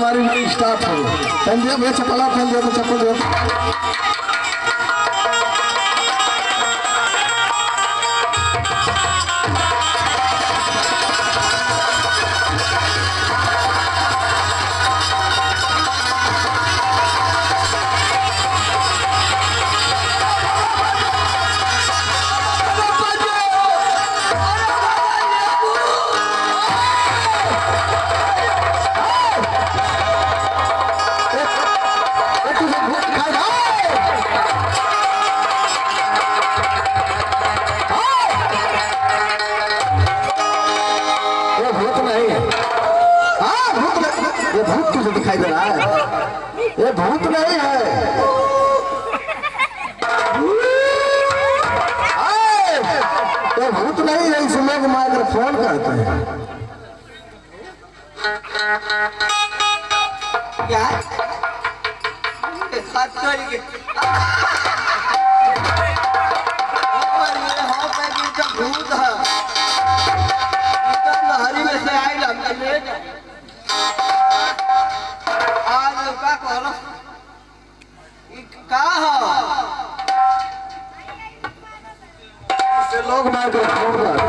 हमारी स्टार्ट हो। पंजाब में चपला पंजाब में चप्पल दिखाई दे रहा है। ये भूत नहीं है, ये भूत नहीं है, इस लोग माइक्रोफोन करते हैं। क्या भूत है नहरी में से आई ले से लोग माइक्रोफोन करते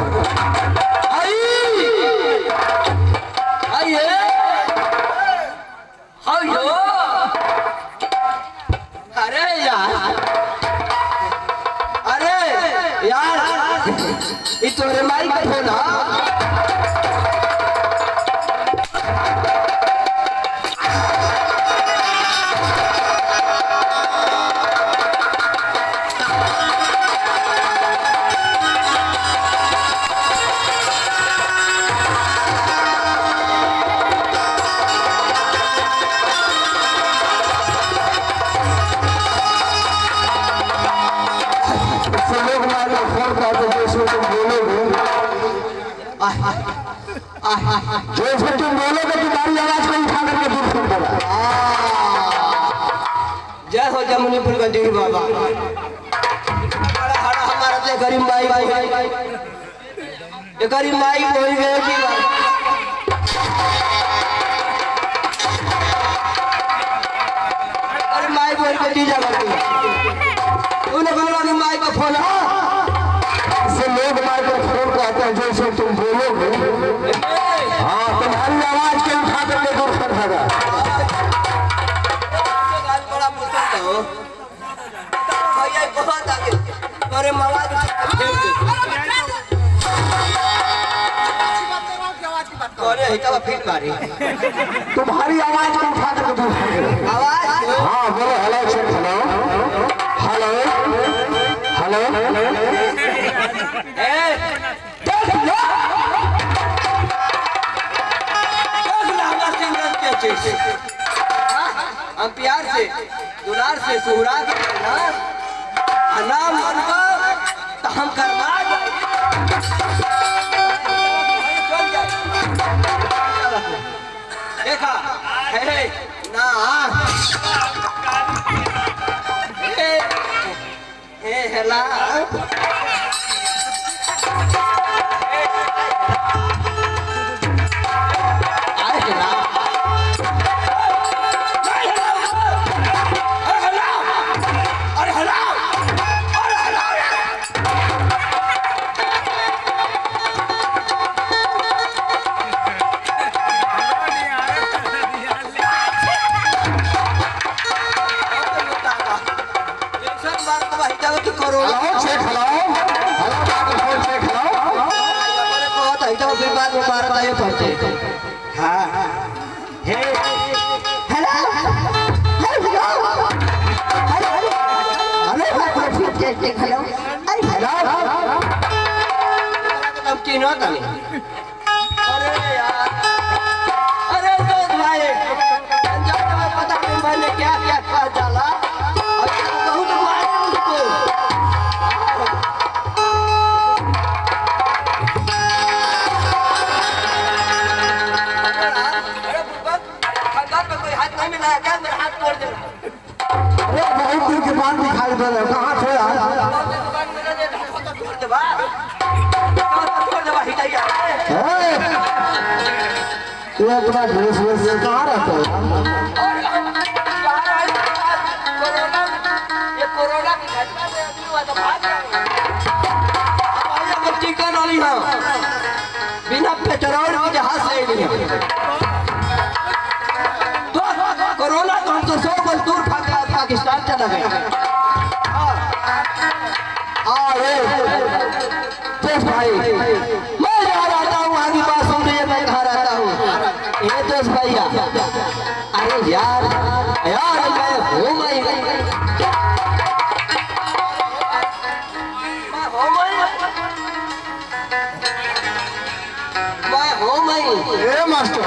अरे यार ये तोरे माई का फोन जैसे तुम बोलोगे तुम्हारी आवाज को उठा करके दूर सुन देगा। जय हो जमुनीपुर का देवी बाबा। बड़ा हमारा से गरीब माई ये गरीब माई कोई गए की अरे माई बोल के दी जाएगा उन्हें बोला कि माई का फोन इससे लोग माइक्रोफोन कहते हैं। जैसे तुम बोलोगे हाँ तुम्हारी आवाज के उठा करके दूर कर देगा। बड़ा मुश्किल हो भैया बहुत आगे अरे मवाद अरे हिता फिट मारी तुम्हारी आवाज को उठा करके दूर कर देगा। आवाज हाँ बोलो hello check hello hello hello हम प्यार से दुलार से सुहरा नाम मनवा तो हम करवा देखा है ना हेला अरे यार अरे दोस्त भाई पता नहीं मैंने क्या क्या कहा डाला बहुत मारे उसको कोई हाथ नहीं मिला क्या मेरा हाथ तोड़ दे बहुत दूर के बाद दिखाई दे रहा है। कहाँ ये अपना ड्रेस वेस कहाँ रहता है? और कोरोना, ये कोरोना की घटना से अभी हुआ तो भाग गया। भाई अब टीका डाली है, बिना पेट्रोल की जहाज ले लिया। तो कोरोना तो हमसे 100 मजदूर भाग गया, पाकिस्तान चला गया। दोस्त भाई मैं जहाँ रहता हूँ आगे बात सुन रही है, मैं कहाँ रहता हूँ। ये दोस्त भैया, अरे यार यार मैं हूँ मैं ए मास्टर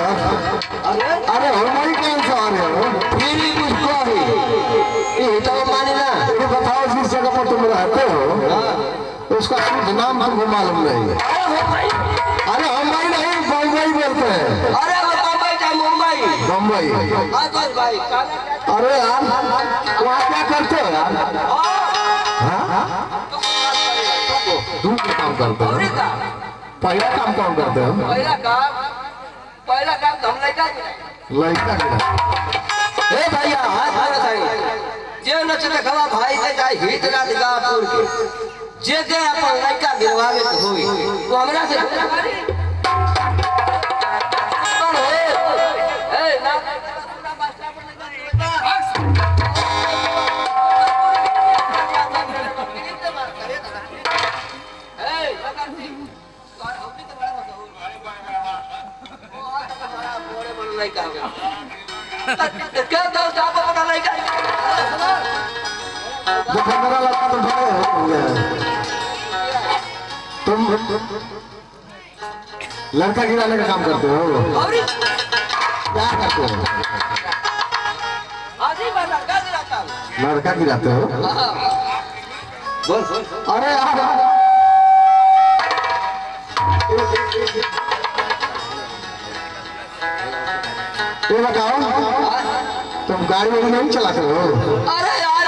अरे हमारी कौन सा आ रहे हो? फिर भी कुछ कहो ये तो माने ना। ये बताओ जिस जगह पर तुम रहते हो उसका शुद्ध नाम तुमको मालूम नहीं है? अरे मुंबई नहीं बम्बई बोलते हैं। अरे वो बम्बई था, मुंबई बम्बई। हाँ तो भाई अरे यार वहाँ क्या करते हो यार? हाँ? दूर का काम करते हो? पहला काम कौन करते हो? पहला काम तो हम लड़का लड़का गिरा। ए भैया हाथ मारा था जे नच देखवा भाई के जाय हित रात गापुर के जे जे अपन लड़का गिरवावे के होई वो हमरा से कौन हो ए ना पूरा मास्टर पर क्या दोस्त आप अपना लड़का जो 15 लड़का तुम बड़े हो गए। तुम लड़का गिराने का काम करते हो? और क्या करते हो? आजी मैं लड़का गिराता हूँ। लड़का गिराते हो? बोल अरे यार ये बताओ तुम गाड़ी वाड़ी नहीं चलाते हो? अरे यार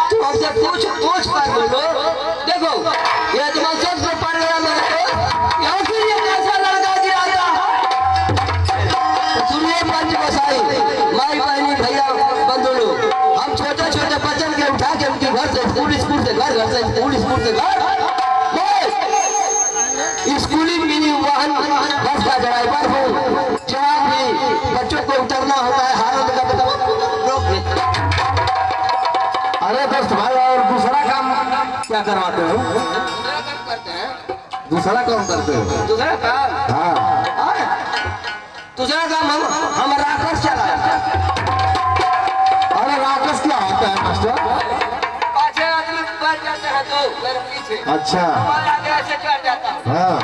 तुम हमसे पूछ पाए बोलो। देखो ये तो सब में पढ़ रहा मेरे को यहाँ फिर ये कैसा लड़का गिराता सुनिए पंच बसाई माई बहनी भैया बंधु लोग हम छोटे छोटे बच्चन के उठा के उनके घर से स्कूल से घर से स्कूल से घर स्कूली मिनी वाहन बस का ड्राइवर हूँ। जहाँ भी बच्चों को उतरना होता है हालत का रोक लेते। अरे दोस्त भाई और दूसरा काम क्या करवाते हो? दूसरा काम करते हो? दूसरा काम हाँ दूसरा काम हम राकेश चला। अरे राकेश क्या होता है मास्टर? पाँच आदमी बैठ जाते हैं दो मेरे पीछे अच्छा हमारे आगे ऐसे चढ़ जाता हूँ। हाँ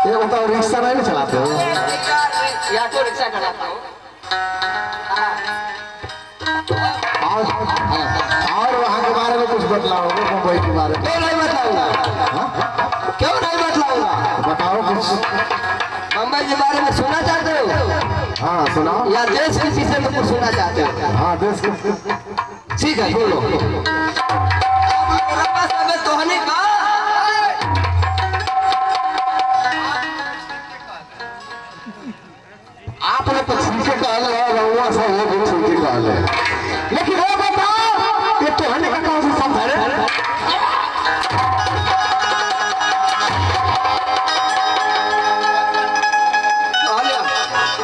ये बताओ रिक्शा नहीं चलाते हो? या तो रिक्शा चलाता हूँ। और वहाँ के बारे में कुछ बतलाओगे मुंबई के बारे में? क्यों नहीं बतलाऊंगा? क्यों नहीं बतलाऊंगा? बताओ कुछ। मुंबई के बारे में सुनना चाहते हो हाँ सुनाओ। या देश के विषय में कुछ सुनना चाहते हो? हाँ देश के। ठीक है बोलो। तोहनी का आपने तो छीके कहले है रउआ से वो भी छीके कहले लेकिन वो बताओ ये तो हने का कौन सा शब्द है?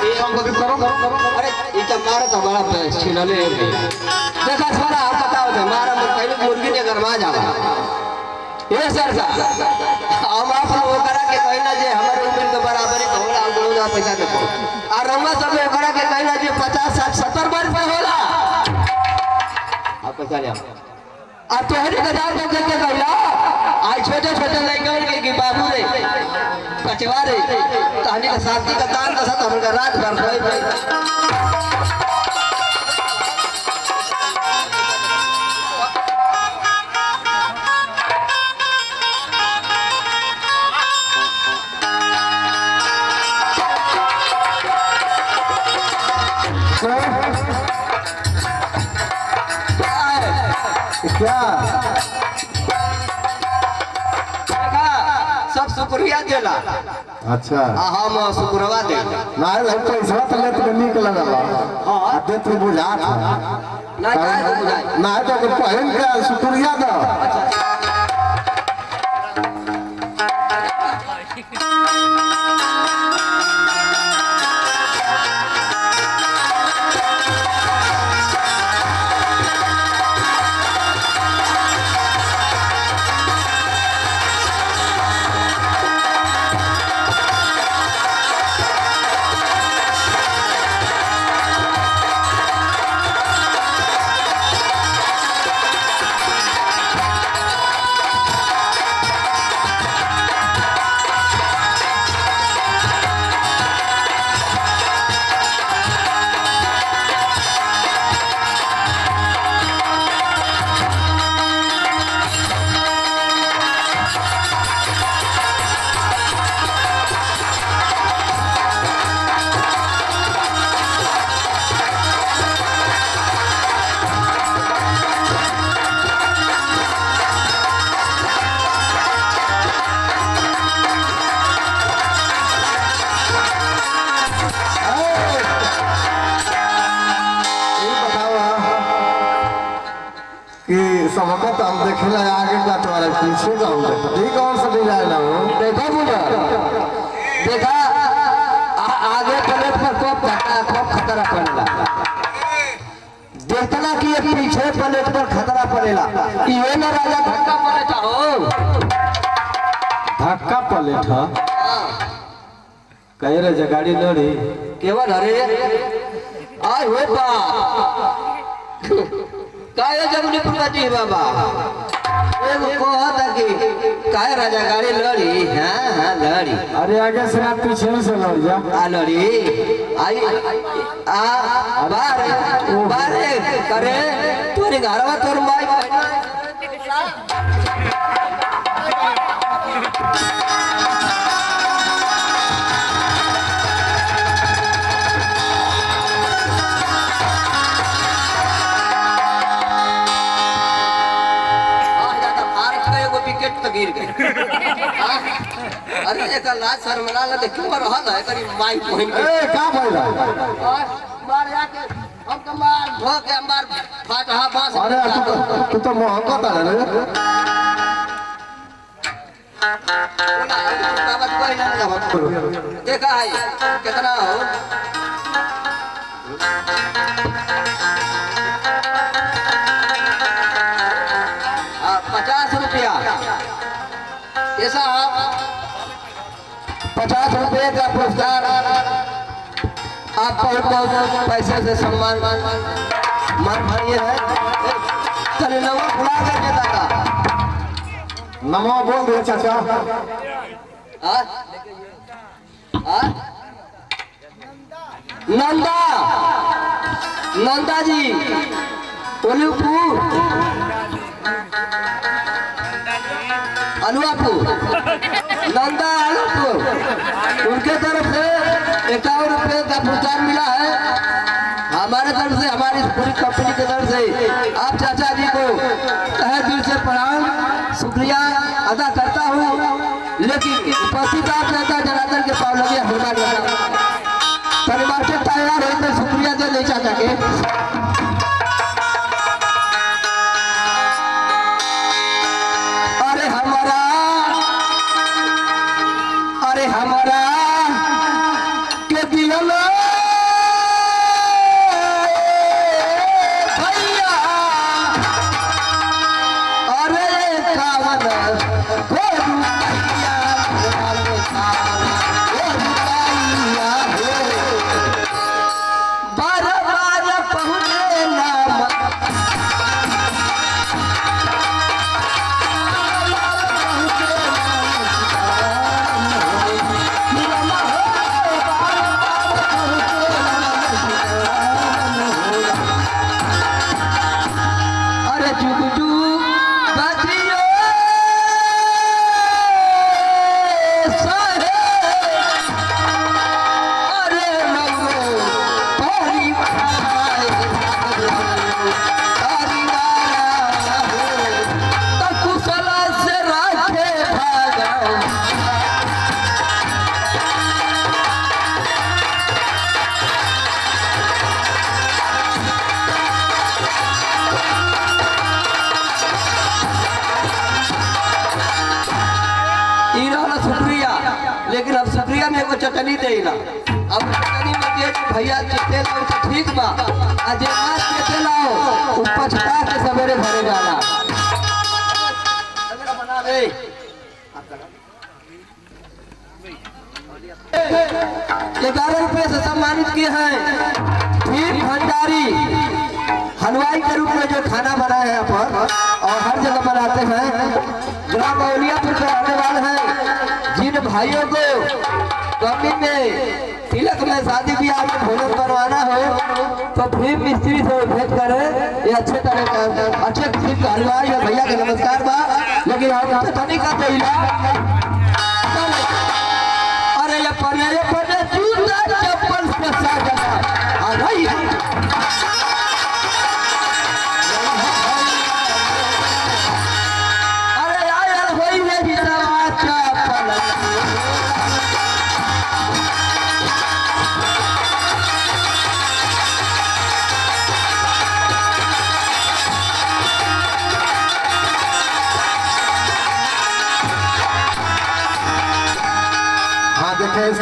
ये हम करो अरे ये तो मारा तो बड़ा छिलले है देखा सारा आप बताओ दे मारा में पहले मुर्गी ने गरमा जाला ये सर हम आप लोग करा के कहना जे हमारे उम्र के बराबरी तो होला हम लोग पैसा देखो और रंगा सब में करा के कहना जे 50 60 70 बार पे होला आप पैसा ले आ तोहरे का दाम तो देख के कहला आज छोटे छोटे लड़के के कि बाबू रे कचवा रे तहनी का शादी का दान का साथ हमका रात भर कोई क्या शुक्रिया देला अच्छा आ हम शुक्रवा दे ना भाई पैसा तो लेत के निक लगल हां देत के बुझा ना काय बुझाई ना तो पहन के शुक्रिया दा सबका तो हम देखेला आगे का तुम्हारा पीछे का होगा ठीक कौन सा डिजाइन है वो देखा बुझा देखा आगे प्लेट पर खूब खतरा पड़ेला देखना कि ये पीछे प्लेट पर खतरा पड़ेला ये ना राजा धक्का मारे चाहो धक्का पलेट है कहे रे जगाड़ी लड़ी केवल हरे आय हो बा काय जगनी पुकाटी बाबा एगो कहता कि काय राजा गाड़ी लड़ी हां हां लड़ी अरे आगे से आप पीछे से लड़ जा आ लड़ी आई आ बारे करे तोरी घरवा तोर माई गिर गए अरे एक लाज शर्मला ले क्यों रहल है करी माई बहन के ए का भइला मार जाके हम तो मार धो के मार फाटा बांस अरे तू तो महंगा था रे बाबा कोई ना देखा है कितना हो ऐसा 50 रुपये का पुरस्कार आपको पैसे से सम्मान मन भरिए है चल नवा खुला करके दादा नमो बोल दे चाचा नंदा नंदा जी ओलीपुर अनुआपुर नंदा अनुपुर उनके तरफ से 51 रुपये का पुरस्कार मिला है हमारे तरफ से हमारी पूरी कंपनी की तरफ से आप चाचा जी को तहे दिल से प्रणाम शुक्रिया अदा करता हूँ लेकिन उपस्थित आप नेता जनार्दन के पाव लगे हनुमान परिवार से तैयार है तो शुक्रिया दे ले चाचा के लेकिन अब शुक्रिया में एगो चटनी दे ना अब चटनी में दे कि भैया चीते लाओ तो ठीक बा आ जे ना चीते लाओ उ पछता के सवेरे भरे जाला बना दे 11 रुपये से सम्मानित किए हैं ठीक भंडारी हलवाई के रूप में जो खाना बनाए हैं यहाँ पर और हर जगह बनाते हैं ग्राम औलियापुर के रहने वाले हैं जिन भाइयों को कमी में तिलक में शादी ब्याह में भोजन बनवाना हो तो फिर मिस्त्री से भेंट करे ये अच्छे तरह का अच्छे किस्म के हलवाई और भैया के नमस्कार बा लेकिन हम चटनी का चाहिए अरे ये पने जूता चप्पल से साजा आ गई अरे यार होई है जीता चप्पल हाँ देखें इसका